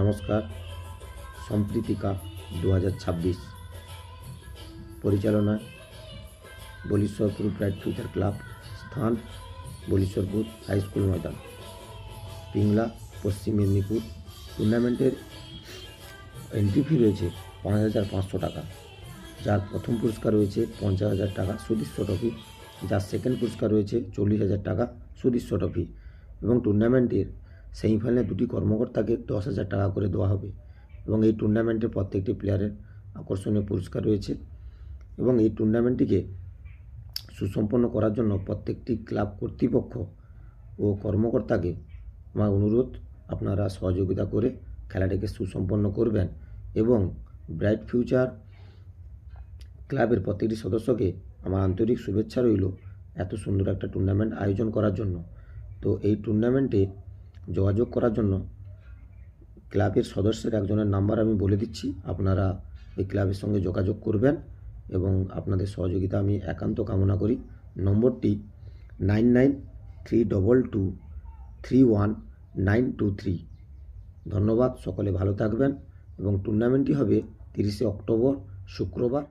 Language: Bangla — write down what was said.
নমস্কার। সম্প্রীতি কাপ 2026 পরিচালনায় বলীশ্বরপুর ব্রাইট ফিউচার ক্লাব, স্থান বলীশ্বরপুর হাই স্কুল ময়দান, পিংলা, পশ্চিম মেদিনীপুর। টুর্নামেন্টের এন্ট্রি ফি রয়েছে 5,500 টাকা, যার প্রথম পুরস্কার রয়েছে 50,000 টাকা সুদৃশ্য ট্রফি, যার সেকেন্ড পুরস্কার রয়েছে 40,000 টাকা সুদৃশ্য ট্রফি, এবং টুর্নামেন্টের সেমিফাইনালে দুটি কর্মকর্তাকে 10,000 টাকা করে দেওয়া হবে। এবং এই টুর্নামেন্টের প্রত্যেকটি প্লেয়ারের আকর্ষণীয় পুরস্কার রয়েছে। এবং এই টুর্নামেন্টটিকে সুসম্পন্ন করার জন্য প্রত্যেকটি ক্লাব কর্তৃপক্ষ ও কর্মকর্তাকে আমার অনুরোধ, আপনারা সহযোগিতা করে খেলাটিকে সুসম্পন্ন করবেন এবং ব্রাইট ফিউচার ক্লাবের প্রত্যেকটি সদস্যকে আমার আন্তরিক শুভেচ্ছা রইল এত সুন্দর একটা টুর্নামেন্ট আয়োজন করার জন্য। তো এই টুর্নামেন্টে যোগাযোগ করার জন্য ক্লাবের সদস্যের একজনের নাম্বার আমি বলে দিচ্ছি, আপনারা এই ক্লাবের সঙ্গে যোগাযোগ করবেন এবং আপনাদের সহযোগিতা আমি একান্ত কামনা করি। নম্বরটি 9932231923। ধন্যবাদ, সকলে ভালো থাকবেন। এবং টুর্নামেন্টটি হবে 30শে অক্টোবর শুক্রবার।